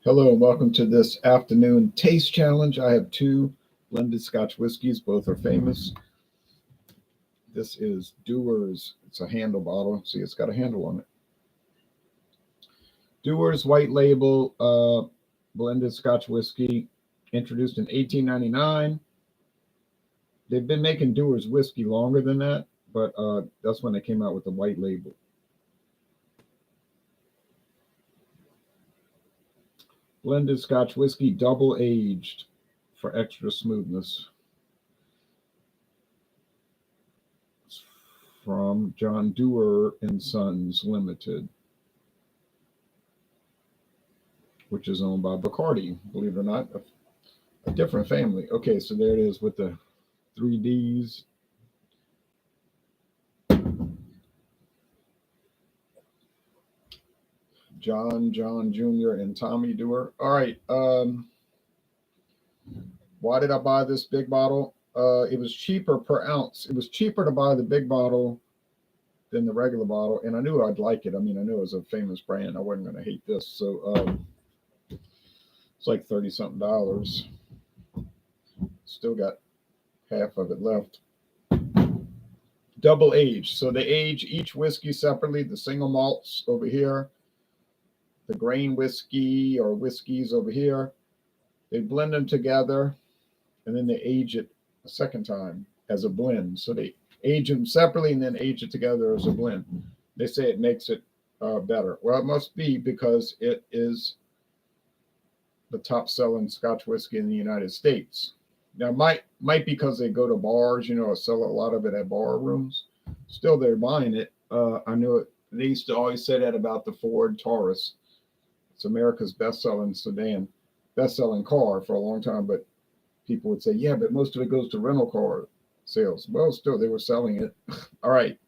Hello and welcome to this afternoon taste challenge. I have two blended Scotch whiskies. Both are famous. This is Dewar's. It's a handle bottle. See, it's got a handle on it. Dewar's white label blended Scotch whiskey, introduced in 1899. They've been making Dewar's whiskey longer than that, but that's when they came out with the white label. Blended Scotch whiskey, double aged for extra smoothness. It's from John Dewar and Sons Limited, which is owned by Bacardi, believe it or not, a different family. Okay, so there it is with the three D's. John Jr., and Tommy Dewar. All right. Why did I buy this big bottle? It was cheaper per ounce. It was cheaper to buy the big bottle than the regular bottle, and I knew I'd like it. I mean, I knew it was a famous brand. I wasn't going to hate this. So it's like 30 something dollars. Still got half of it left. Double aged. So they age each whiskey separately. The single malts over here, the grain whiskey or whiskeys over here. They blend them together and then they age it a second time as a blend. So they age them separately and then age it together as a blend. They say it makes it better. Well, it must be because it is the top selling Scotch whiskey in the United States. Now, might because they go to bars, sell a lot of it at bar rooms. Still, they're buying it. I know it. They used to always say that about the Ford Taurus. It's America's best-selling sedan, best-selling car for a long time. But people would say, yeah, but most of it goes to rental car sales. Well, still, they were selling it. All right.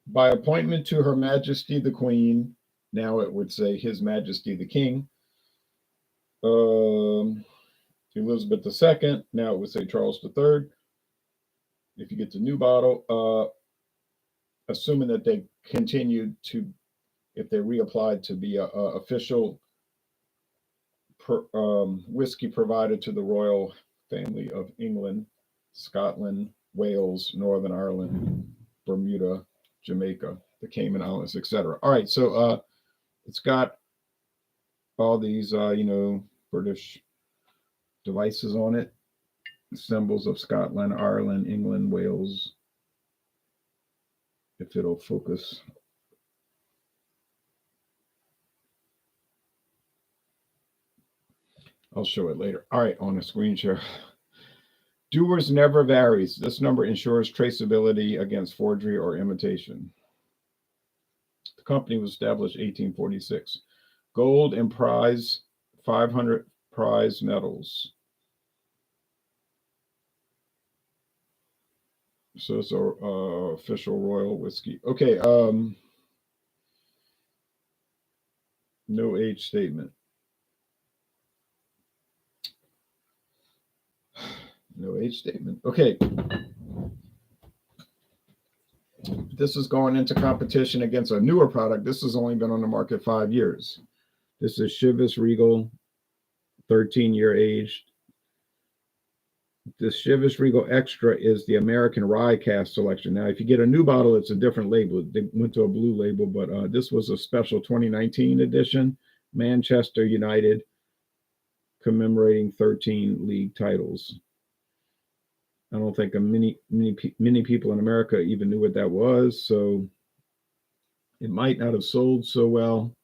By appointment to Her Majesty the Queen, now it would say His Majesty the King, Elizabeth II, now it would say Charles III. If you get the new bottle, assuming that they continued to, if they reapplied to be a official whiskey provider to the royal family of England, Scotland, Wales, Northern Ireland, Bermuda, Jamaica, the Cayman Islands, etc. All right, so it's got all these, British devices on it, symbols of Scotland, Ireland, England, Wales. If it'll focus. I'll show it later. All right, on the screen share. Dewar's never varies. This number ensures traceability against forgery or imitation. The company was established 1846. Gold and prize, 500 prize medals. So it's a official royal whiskey. Okay. No age statement. No age statement. Okay. This is going into competition against a newer product. This has only been on the market 5 years. This is Chivas Regal, 13-year aged. This Chivas Regal Extra is the American Rye Cask selection. Now, if you get a new bottle, it's a different label. They went to a blue label, but this was a special 2019 edition. Manchester United, commemorating 13 league titles. I don't think many people in America even knew what that was, so it might not have sold so well.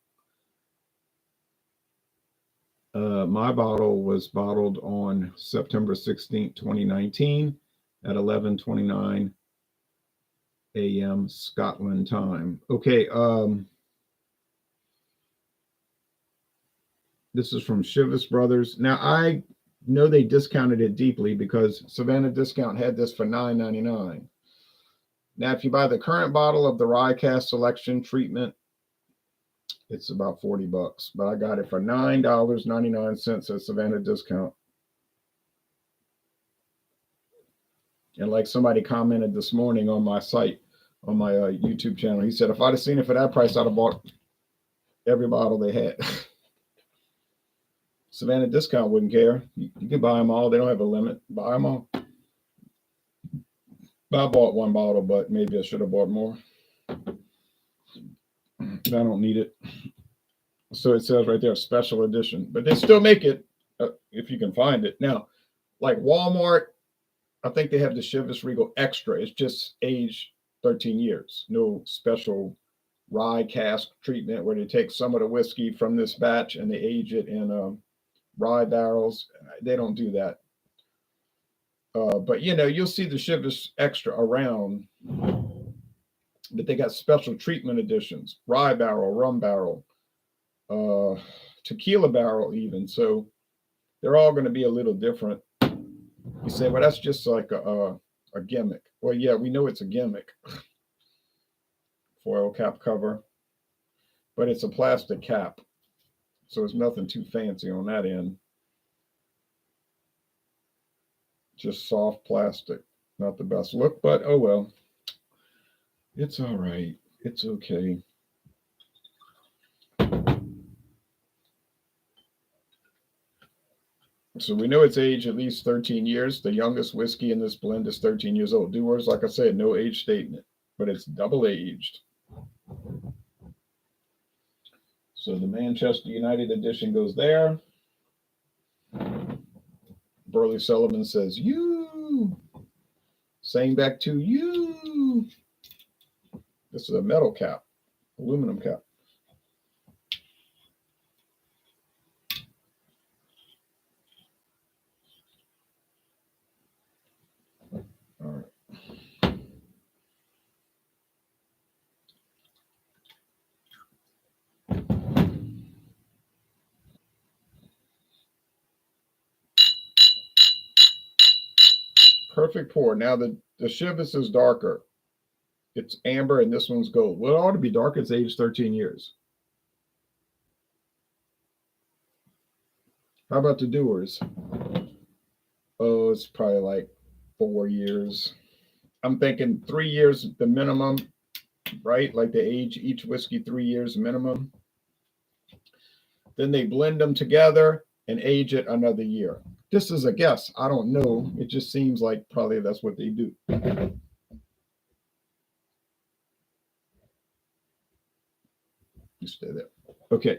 My bottle was bottled on September 16, 2019 at 11:29 a.m. Scotland time. Okay, this is from Chivas Brothers. Now, I know they discounted it deeply because Savannah Discount had this for $9.99. Now, if you buy the current bottle of the Rye Cask Selection Treatment, it's about $40, but I got it for $9.99 at Savannah Discount. And like somebody commented this morning on my site, on my YouTube channel. He said, if I'd have seen it for that price, I'd have bought every bottle they had. Savannah Discount wouldn't care. You can buy them all. They don't have a limit. Buy them all. I bought one bottle, but maybe I should have bought more. I don't need it. So it says right there, special edition. But they still make it if you can find it. Now, like Walmart, I think they have the Chivas Regal Extra. It's just aged 13 years. No special Rye Cask treatment where they take some of the whiskey from this batch and they age it in rye barrels. They don't do that. But, you know, you'll see the Chivas Extra around. But they got special treatment editions. Rye barrel, rum barrel, tequila barrel even. So they're all going to be a little different. You say, well, that's just like a gimmick. Well, yeah, we know it's a gimmick. Foil cap cover. But it's a plastic cap. So it's nothing too fancy on that end. Just soft plastic. Not the best look, but oh well. It's all right. It's okay. So we know it's aged at least 13 years. The youngest whiskey in this blend is 13 years old. Dewar's, like I said, no age statement, but it's double aged. So the Manchester United edition goes there. Burley Sullivan says, you. Saying back to you. This is a metal cap, aluminum cap. All right. Perfect pour. Now the Chivas is darker. It's amber and this one's gold. Well, it ought to be dark. It's aged 13 years. How about the Dewars? Oh, it's probably like 4 years. I'm thinking 3 years the minimum, right? Like they age each whiskey 3 years minimum. Then they blend them together and age it another year. This is a guess. I don't know. It just seems like probably that's what they do. You stay there. Okay.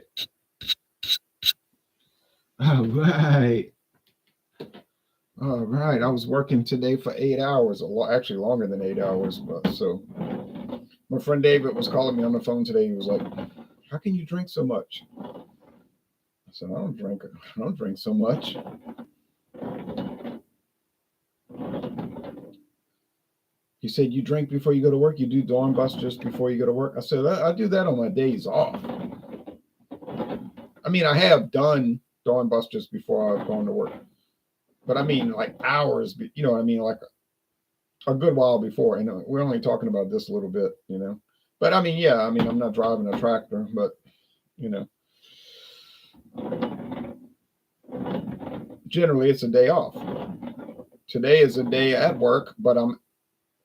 All right. All right. I was working today for 8 hours, actually longer than 8 hours. But so my friend David was calling me on the phone today. He was like, how can you drink so much? I said, I don't drink so much. He said, you drink before you go to work? You do dawn busters before you go to work? I said, I do that on my days off. I mean, I have done dawn busters before I've gone to work. But I mean, like hours, you know what I mean? Like a good while before. And we're only talking about this a little bit, you know. But I mean, yeah, I mean, I'm not driving a tractor, but, you know. Generally, it's a day off. Today is a day at work, but I'm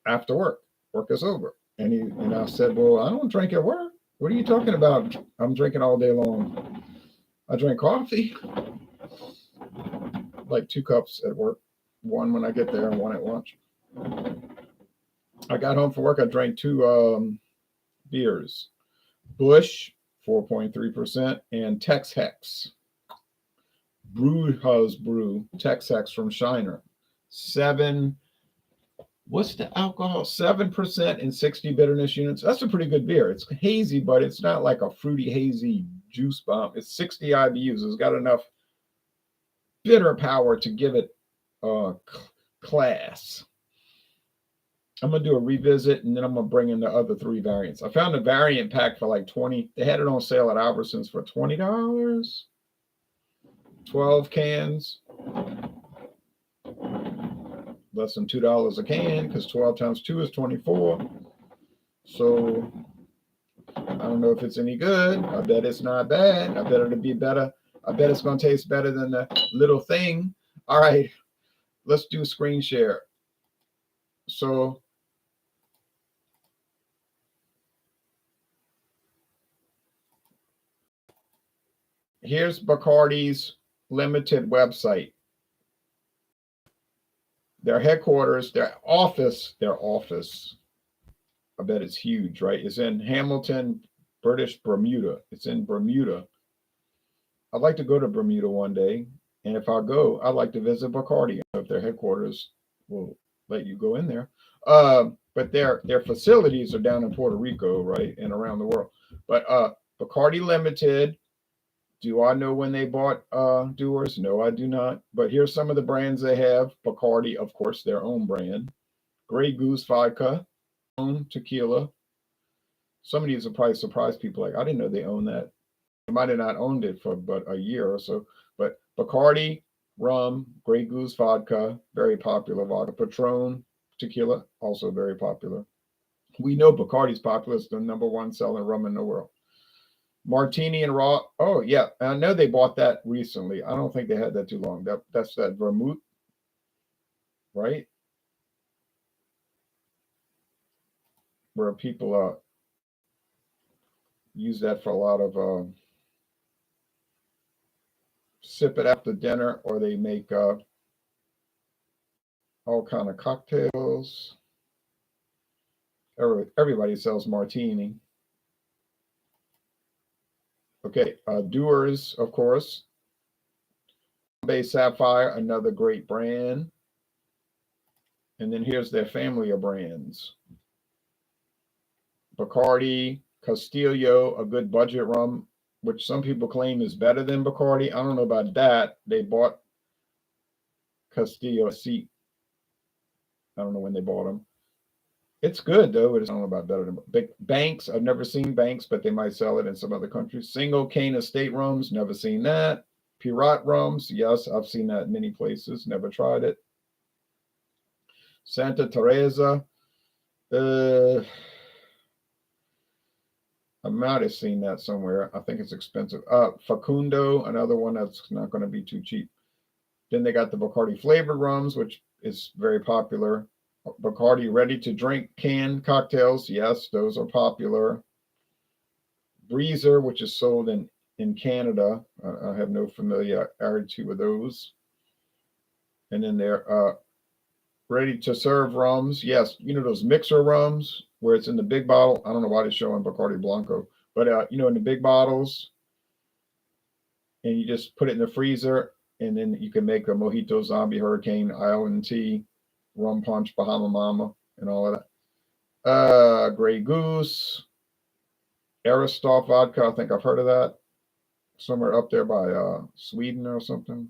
after work. Work is over. And I said, well, I don't drink at work. What are you talking about? I'm drinking all day long. I drink coffee. Like 2 cups at work. 1 when I get there and 1 at lunch. I got home from work. I drank 2 beers. Bush, 4.3%, and Tex Hex. Brewhouse Brew, Tex Hex from Shiner. 7. What's the alcohol? 7% and 60 bitterness units. That's a pretty good beer. It's hazy, but it's not like a fruity, hazy juice bomb. It's 60 IBUs. It's got enough bitter power to give it class. I'm going to do a revisit, and then I'm going to bring in the other 3 variants. I found a variant pack for like 20. They had it on sale at Albertsons for $20. 12 cans. Less than $2 a can, because 12 times 2 is 24. So I don't know if it's any good. I bet it's not bad. I bet it'll be better. I bet it's going to taste better than the little thing. All right, let's do screen share. So Here's Bacardi's Limited website. Their headquarters, their office, I bet it's huge, right? It's in Hamilton, British Bermuda. It's in Bermuda. I'd like to go to Bermuda one day. And if I go, I'd like to visit Bacardi if their headquarters will let you go in there. But their facilities are down in Puerto Rico, right? And around the world. But Bacardi Limited, do I know when they bought Dewar's? No, I do not. But here's some of the brands they have. Bacardi, of course, their own brand. Grey Goose Vodka, own tequila. Some of these will probably surprise people. Like, I didn't know they own that. They might have not owned it for but a year or so. But Bacardi, rum, Grey Goose Vodka, very popular vodka. Patron, tequila, also very popular. We know Bacardi's popular. It's the number one selling rum in the world. Martini and Raw. Oh, yeah. I know they bought that recently. I don't think they had that too long. That's that vermouth, right? Where people use that for a lot of sip it after dinner, or they make all kind of cocktails. Everybody sells martini. Okay, Dewar's, of course. Bombay Sapphire, another great brand. And then here's their family of brands. Bacardi, Castillo, a good budget rum, which some people claim is better than Bacardi. I don't know about that. They bought Castillo. I don't know when they bought them. It's good, though. I don't know about better than Big Banks. I've never seen Banks, but they might sell it in some other countries. Single cane estate rums, never seen that. Pirat rums, yes, I've seen that in many places. Never tried it. Santa Teresa. I might have seen that somewhere. I think it's expensive. Facundo, another one that's not going to be too cheap. Then they got the Bacardi flavored rums, which is very popular. Bacardi ready to drink canned cocktails. Yes, those are popular. Breezer, which is sold in Canada. I have no familiarity with those. And then they're ready to serve rums. Yes, you know those mixer rums where it's in the big bottle. I don't know why they're showing Bacardi Blanco, but you know, in the big bottles, and you just put it in the freezer, and then you can make a mojito, zombie, hurricane, island tea, rum punch, Bahama Mama, and all of that. Grey Goose, Aristoff vodka. I think I've heard of that. Somewhere up there by Sweden or something.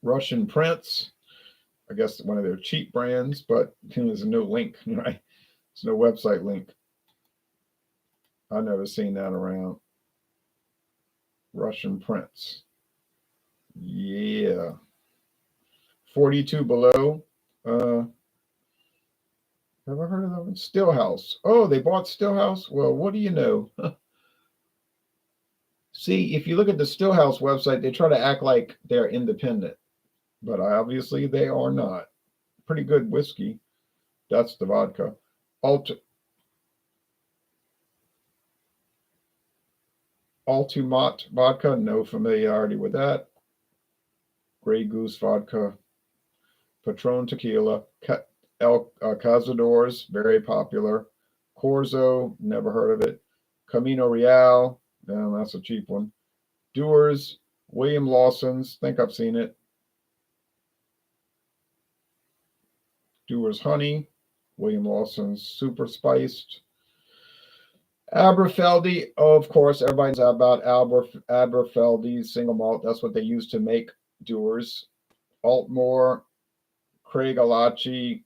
Russian Prince. I guess one of their cheap brands, but there's no link, right? There's no website link. I've never seen that around. Russian Prince. Yeah. 42 Below. Have I heard of them? Stillhouse. Oh, they bought Stillhouse? Well, what do you know? See, if you look at the Stillhouse website, they try to act like they're independent, but obviously they are not. Pretty good whiskey. That's the vodka. Altumat vodka, no familiarity with that. Grey Goose vodka. Patron tequila. Cazadores, very popular. Corzo, never heard of it. Camino Real, no, that's a cheap one. Dewar's, William Lawson's, think I've seen it. Dewar's Honey, William Lawson's Super Spiced. Aberfeldy, oh, of course, everybody knows about Aberfeldy's single malt. That's what they use to make Dewar's. Altmore, Craig Alachi,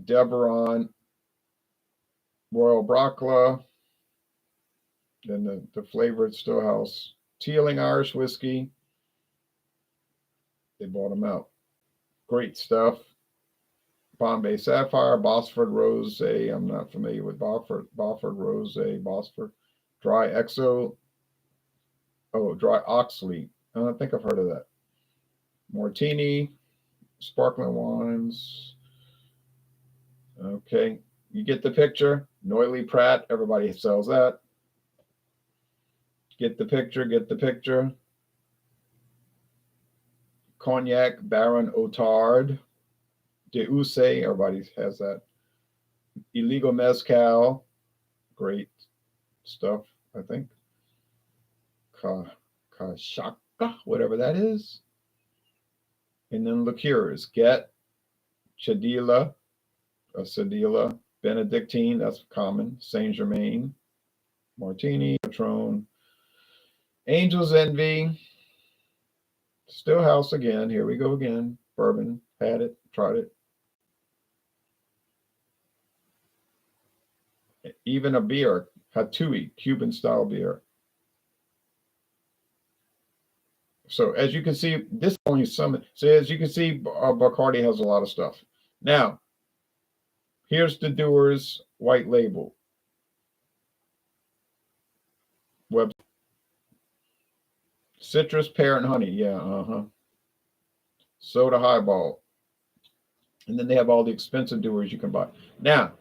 Deveron, Royal Brocla, then the flavored Stillhouse. Teeling Irish whiskey. They bought them out. Great stuff. Bombay Sapphire, Bosford Rose. I'm not familiar with Bosford Rose, Bosford. Dry Exo. Oh, Dry Oxley. I don't think I've heard of that. Martini, sparkling wines. Okay, you get the picture. Noilly Pratt, everybody sells that. Get the picture, get the picture. Cognac, Baron Otard. Deuse, everybody has that. Illegal Mezcal, great stuff, I think. Kashaka, whatever that is. And then liqueurs. Get Chadila, Sedila, Benedictine, that's common. Saint Germain, Martini, Patron, Angel's Envy, Stillhouse again. Here we go again. Bourbon, had it, tried it. Even a beer, Hatui, Cuban style beer. So as you can see, this is only some. So as you can see, Bacardi has a lot of stuff. Now, here's the Dewar's white label. Web. Citrus, pear, and honey. Yeah, soda highball. And then they have all the expensive Dewars you can buy. Now,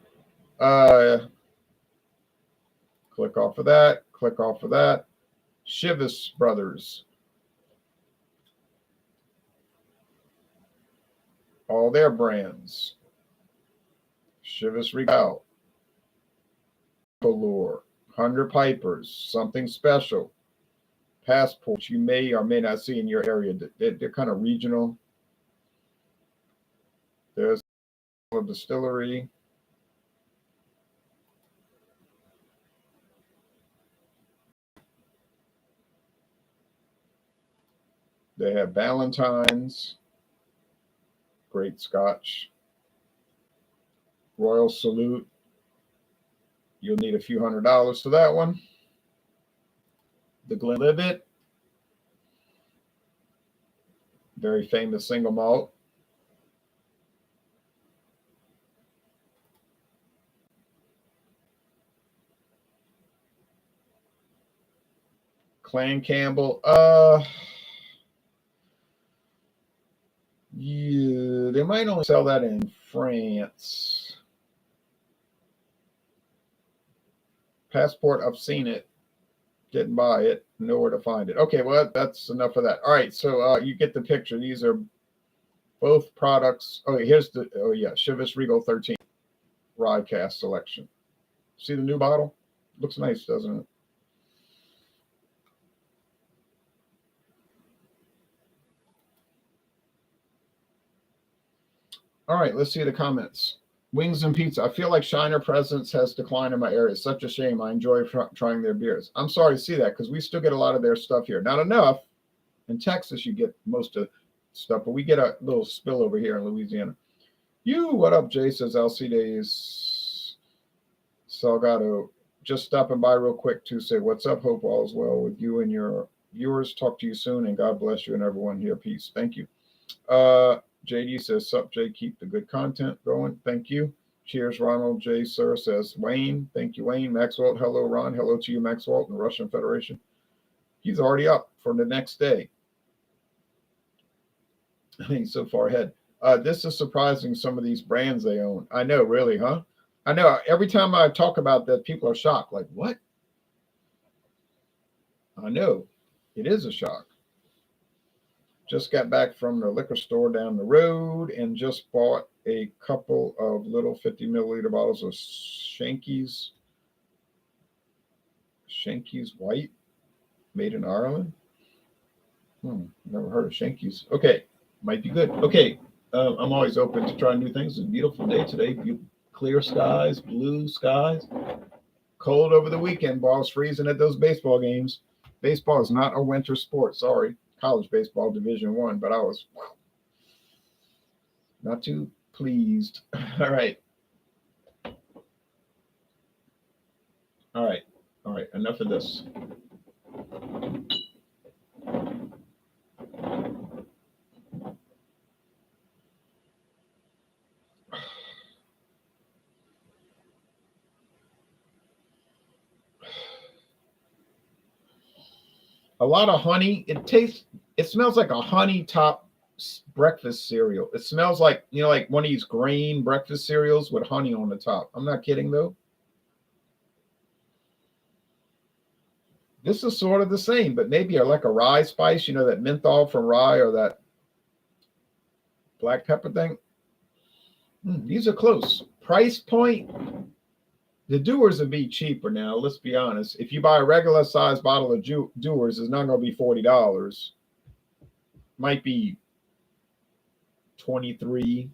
click off of that. Click off of that. Chivas Brothers. All their brands. Chivas Regal. Velour. 100 Pipers. Something special. Passports you may or may not see in your area. They're kind of regional. There's a distillery. They have Valentine's. Great Scotch. Royal Salute. You'll need a few $100s for that one. The Glenlivet. Very famous single malt. Clan Campbell. Yeah, they might only sell that in France. Passport, I've seen it. Didn't buy it. Know where to find it. Okay, well, that's enough of that. All right, so you get the picture. These are both products. Oh, here's the, oh yeah, Chivas Regal 13 Rye Cask selection. See the new bottle? Looks nice, doesn't it? All right, let's see the comments. Wings and pizza. I feel like Shiner Presence has declined in my area. It's such a shame. I enjoy trying their beers. I'm sorry to see that because we still get a lot of their stuff here. Not enough. In Texas, you get most of stuff, but we get a little spill over here in Louisiana. What up, Jay? Says Alcides Salgado. Just stopping by real quick to say what's up. Hope all is well with you and your viewers. Talk to you soon, and God bless you and everyone here. Peace. Thank you. JD says, sup, Jay, keep the good content going. Thank you. Cheers, Ronald J. Sir says, Wayne. Thank you, Wayne. Maxwell, hello, Ron. Hello to you, Maxwell, in the Russian Federation. He's already up for the next day. I think he's so far ahead. This is surprising, some of these brands they own. I know, really, huh? I know. Every time I talk about that, people are shocked. Like, what? I know. It is a shock. Just got back from the liquor store down the road and just bought a couple of little 50 milliliter bottles of Shanky's White, made in Ireland. Never heard of Shanky's. Okay, might be good. Okay, I'm always open to try new things. It's a beautiful day today. Clear skies, blue skies. Cold over the weekend. Balls freezing at those baseball games. Baseball is not a winter sport. Sorry. College baseball Division I, but I was not too pleased. All right. Enough of this. A lot of honey. It smells like a honey top breakfast cereal. It smells like, like one of these grain breakfast cereals with honey on the top. I'm not kidding though. This is sort of the same, but maybe like a rye spice, you know, that menthol from rye or that black pepper thing. These are close. Price point, the Dewars would be cheaper now. Let's be honest. If you buy a regular size bottle of Dewars, it's not going to be $40. Might be 23,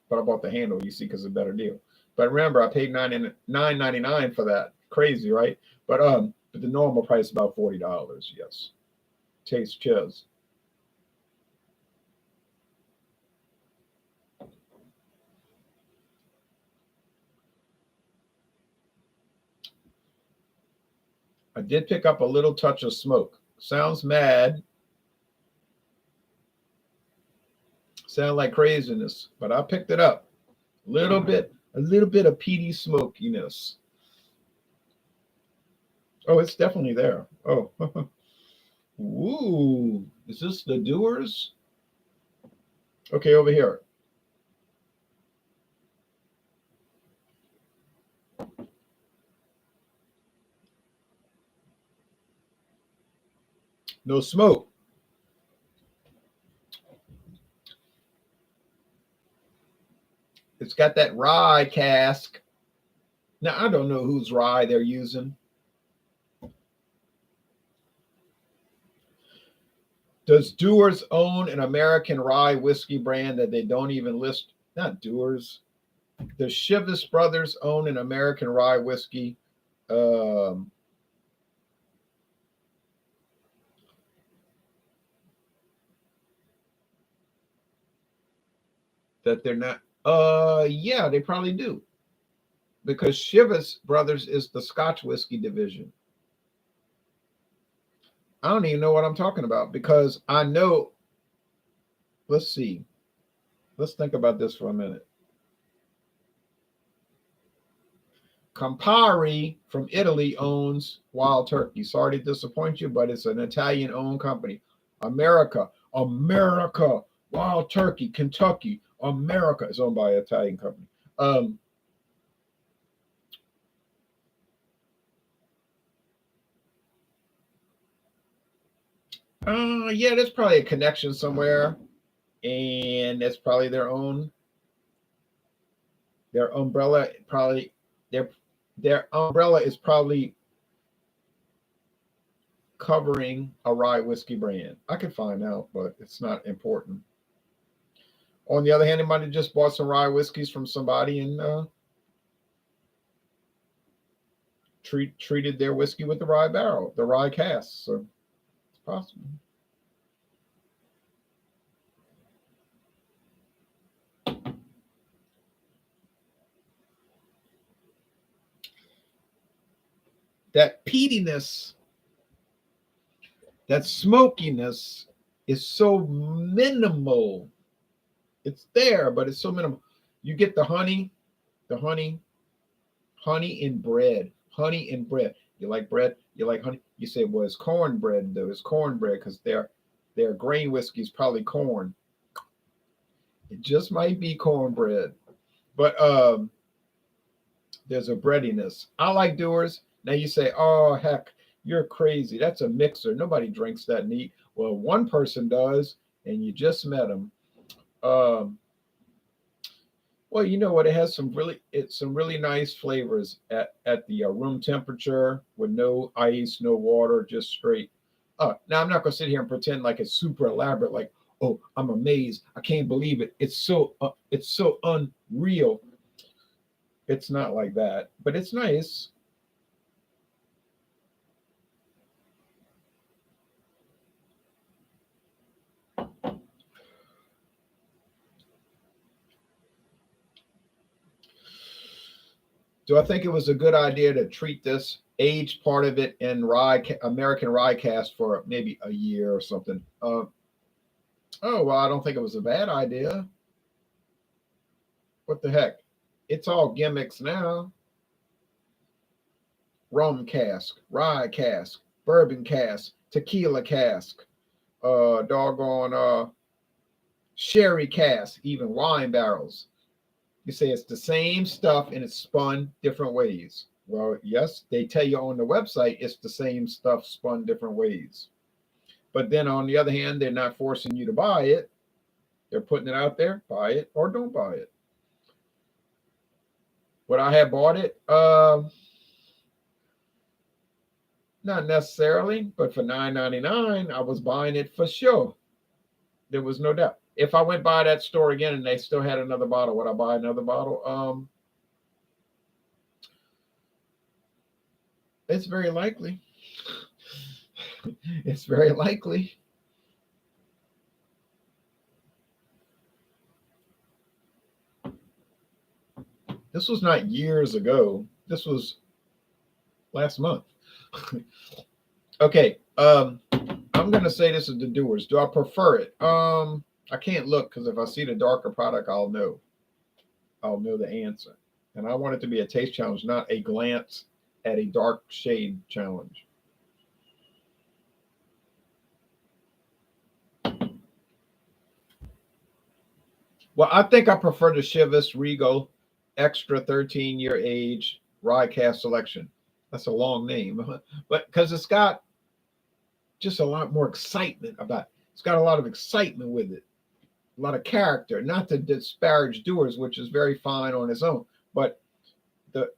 but I bought the handle, you see, because it's a better deal. But remember, I paid $9.99 for that. Crazy, right? But the normal price is about $40. Yes. Taste cheers. I did pick up a little touch of smoke. Sounds mad. Sound like craziness, but I picked it up. A little bit of peaty smokiness. Oh, it's definitely there. Oh, ooh, is this the Dewars? Okay, over here. No smoke. It's got that Rye Cask. Now, I don't know whose rye they're using. Does Dewar's own an American rye whiskey brand that they don't even list? Not Dewar's. Does Chivas Brothers own an American rye whiskey? Um, that they're not. Yeah, they probably do. Because Chivas Brothers is the Scotch whiskey division. I don't even know what I'm talking about because I know. Let's see. Let's think about this for a minute. Campari from Italy owns Wild Turkey. Sorry to disappoint you, but it's an Italian owned company. America, Wild Turkey, Kentucky, America is owned by an Italian company. Yeah, there's probably a connection somewhere, and that's probably their umbrella. Probably their umbrella is probably covering a rye whiskey brand. I could find out, but it's not important. On the other hand, they might have just bought some rye whiskeys from somebody and treated their whiskey with the rye barrel, the rye cask. So it's possible. That peatiness, that smokiness is so minimal. It's there, but it's so minimal. You get the honey in bread, honey in bread. You like bread? You like honey? You say, well, it's cornbread though. It's cornbread because their grain whiskey is probably corn. It just might be cornbread, but there's a breadiness. I like Dewar's. Now you say, oh heck, you're crazy. That's a mixer. Nobody drinks that neat. Well, one person does, and you just met him. Um, well, you know what? It has some really nice flavors at the room temperature with no ice, no water, just straight. Now I'm not gonna sit here and pretend like it's super elaborate. Like, oh, I'm amazed. I can't believe it. It's so unreal. It's not like that, but it's nice. Do I think it was a good idea to treat this aged part of it in American rye cast for maybe a year or something? Oh well, I don't think it was a bad idea. What the heck? It's all gimmicks now. Rum cask, rye cask, bourbon cask, tequila cask, doggone sherry cask, even wine barrels. You say it's the same stuff and it's spun different ways. Well, yes, they tell you on the website it's the same stuff spun different ways. But then on the other hand, they're not forcing you to buy it. They're putting it out there, buy it or don't buy it. Would I have bought it? Not necessarily, but for $9.99, I was buying it for sure. There was no doubt. If I went by that store again and they still had another bottle, would I buy another bottle? It's very likely. It's very likely. This was not years ago. This was last month. Okay. I'm gonna say this is the Dewars. Do I prefer it? I can't look because if I see the darker product, I'll know. I'll know the answer. And I want it to be a taste challenge, not a glance at a dark shade challenge. Well, I think I prefer the Chivas Regal Extra 13-year age Rye Cask selection. That's a long name, but because it's got just a lot more excitement about it. It's got a lot of excitement with it, a lot of character. Not to disparage Dewar's, which is very fine on its own, but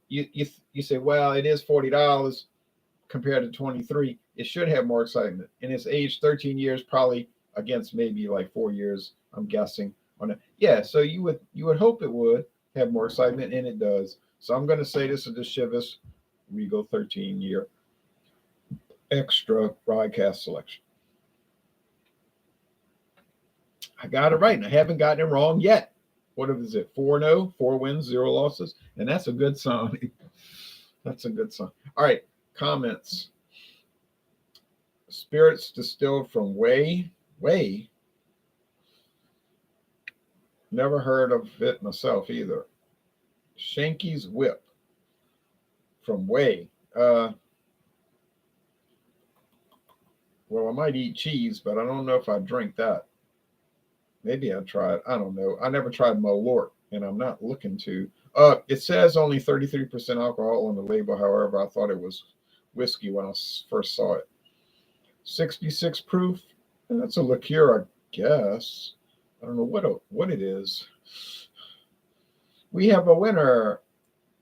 you say, well, it is $40 compared to 23. It should have more excitement, and it's aged 13 years, probably against maybe like 4 years. I'm guessing on it. Yeah, so you would hope it would have more excitement, and it does. So I'm going to say this is the Chivas Regal 13-year extra Rye Cask selection. I got it right, and I haven't gotten it wrong yet. What is it? 4-0, 4 wins, 0 losses, and that's a good sign. That's a good sign. All right, comments. Spirits distilled from Way. Never heard of it myself either. Shanky's Whip from Way. Well, I might eat cheese, but I don't know if I drink that. Maybe I tried. I don't know. I never tried Malort, and I'm not looking to. It says only 33% alcohol on the label. However, I thought it was whiskey when I first saw it. 66 proof. And that's a liqueur, I guess. I don't know what it is. We have a winner.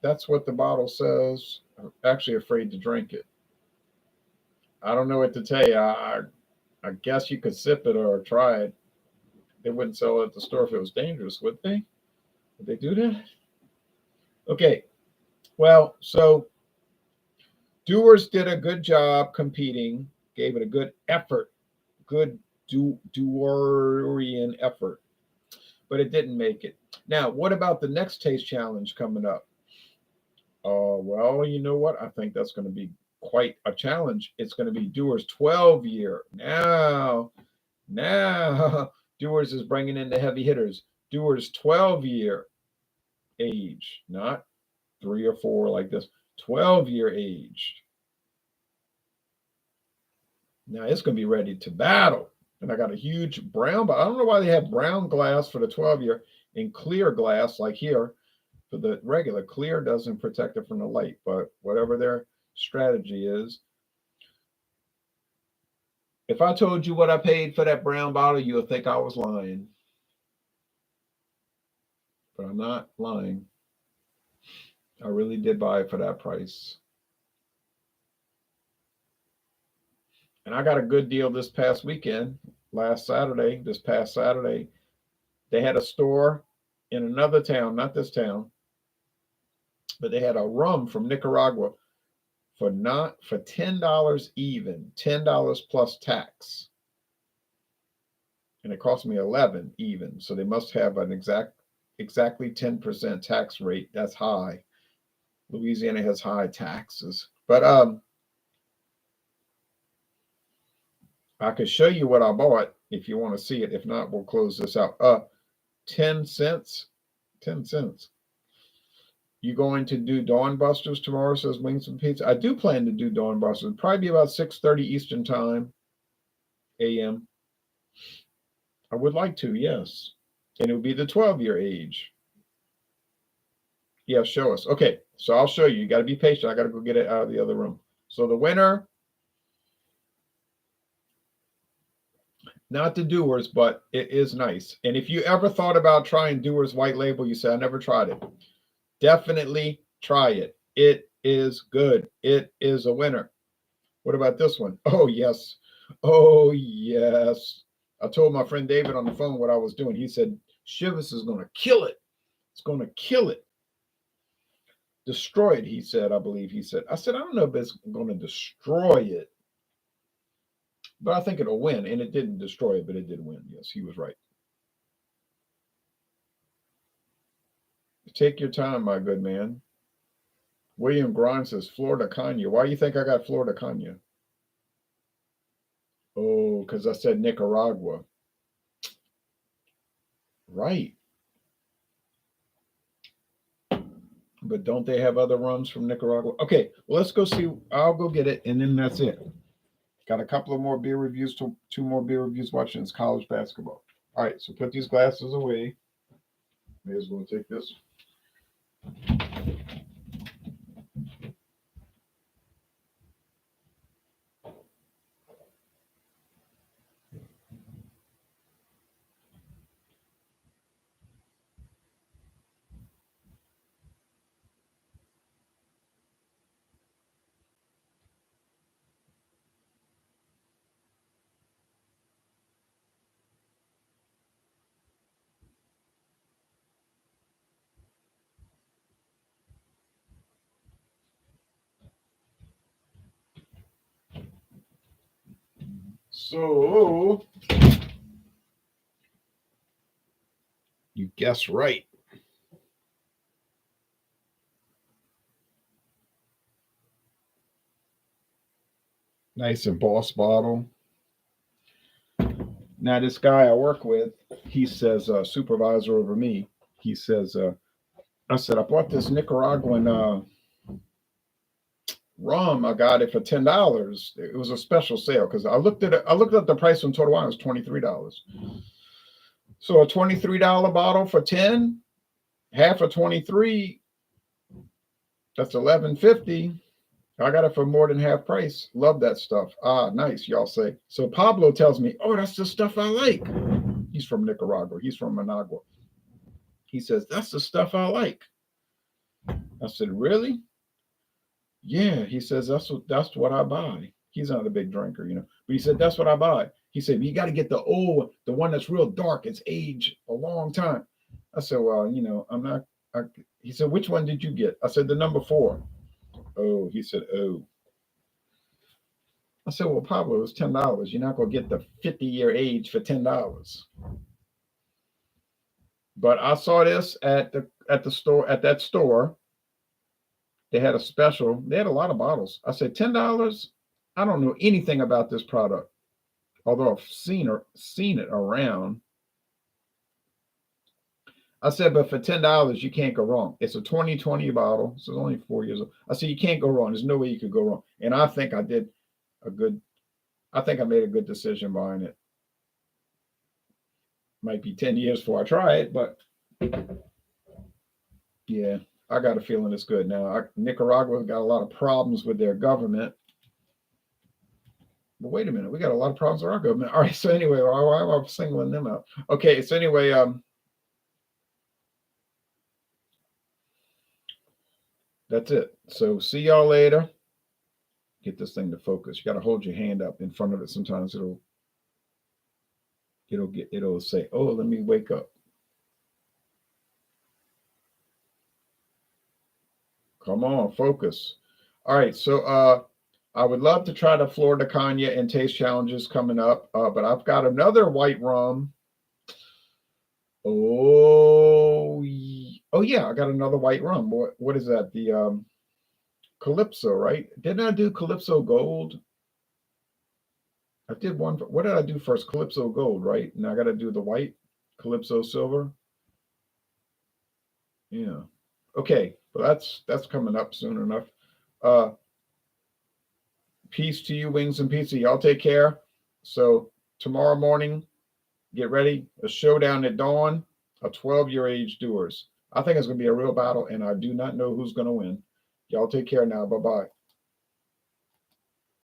That's what the bottle says. I'm actually afraid to drink it. I don't know what to tell you. I guess you could sip it or try it. They wouldn't sell it at the store if it was dangerous, would they? Would they do that? Okay. Well, so Dewar's did a good job competing, gave it a good effort, good Dewarian effort, but it didn't make it. Now, what about the next taste challenge coming up? Well, you know what? I think that's going to be quite a challenge. It's going to be Dewar's 12-year. Now, Dewar's is bringing in the heavy hitters. Dewar's 12-year age, not 3 or 4 like this. 12-year aged. Now it's going to be ready to battle. And I got a huge brown, but I don't know why they have brown glass for the 12-year and clear glass like here for the regular. Clear doesn't protect it from the light, but whatever their strategy is. If I told you what I paid for that brown bottle, you would think I was lying. But I'm not lying. I really did buy it for that price. And I got a good deal this past weekend, this past Saturday. They had a store in another town, not this town, but they had a rum from Nicaragua for $10 even, $10 plus tax. And it cost me 11 even. So they must have an exactly 10% tax rate. That's high. Louisiana has high taxes. But I could show you what I bought if you want to see it. If not, we'll close this out. 10 cents. 10 cents. You going to do Dawn Busters tomorrow, says Wings and Pizza. I do plan to do Dawn Busters. Probably be about 6:30 Eastern time, a.m. I would like to, yes. And it would be the 12-year age. Yeah, show us. Okay, so I'll show you. You got to be patient. I got to go get it out of the other room. So the winner, not the Dewar's, but it is nice. And if you ever thought about trying Dewar's white label, you say, I never tried it. Definitely try it. It is good. It is a winner. What about this one? Oh, yes. Oh, yes. I told my friend David on the phone what I was doing. He said, Chivas is going to kill it. It's going to kill it. Destroy it, he said, I believe he said. I said, I don't know if it's going to destroy it, but I think it'll win. And it didn't destroy it, but it did win. Yes, he was right. Take your time, my good man. William Grimes says, Florida Kanye. Why do you think I got Florida Kanye? Oh, because I said Nicaragua. Right. But don't they have other rums from Nicaragua? Okay, well, let's go see. I'll go get it, and then that's it. Got a couple of more beer reviews, two more beer reviews watching. It's college basketball. All right, so put these glasses away. May as well take this. So, you guessed right. Nice embossed bottle. Now, this guy I work with, he says, supervisor over me, he says, I said, I bought this Nicaraguan rum. I got it for $10. It was a special sale because I looked at it. I looked at the price on Total Wine. It was $23. So a $23 bottle for 10, half of 23, that's 11.50. I got it for more than half price. Love that stuff. Ah, nice, y'all say. So Pablo tells me, oh, that's the stuff I like. He's from Nicaragua. He's from Managua. He says, that's the stuff I like. I said, really? Yeah. He says, that's what I buy. He's not a big drinker, but he said, that's what I buy. He said, you got to get the one that's real dark. It's aged a long time. I said, well, I'm not. He said, which one did you get? I said, the number 4. Oh, he said, oh. I said, well, Pablo, it's $10. You're not going to get the 50-year age for $10. But I saw this at the store, at that store. They had a special. They had a lot of bottles. I said, $10? I don't know anything about this product, although I've seen it around. I said, but for $10, you can't go wrong. It's a 2020 bottle, so it's only 4 years old. I said, you can't go wrong. There's no way you could go wrong. And I think I made a good decision buying it. Might be 10 years before I try it, but yeah, I got a feeling it's good. Now, Nicaragua's got a lot of problems with their government. But wait a minute, we got a lot of problems with our government. All right, so anyway, why am I singling them out? Okay, so anyway, that's it. So see y'all later. Get this thing to focus. You got to hold your hand up in front of it. Sometimes it'll say, "Oh, let me wake up." Come on, focus. All right, so I would love to try the Florida Cognac and taste challenges coming up, but I've got another white rum. Oh, yeah, I got another white rum. What is that? The Calypso, right? Didn't I do Calypso Gold? I did one. What did I do first? Calypso Gold, right? Now I got to do the white Calypso Silver. Yeah. Okay. Well, that's coming up soon enough. Uh, Peace to you, Wings and Pizza. Y'all take care. So tomorrow morning, get ready. A showdown at dawn. A 12-year age Dewar's. I think it's going to be a real battle, and I do not know who's going to win. Y'all take care now. Bye bye.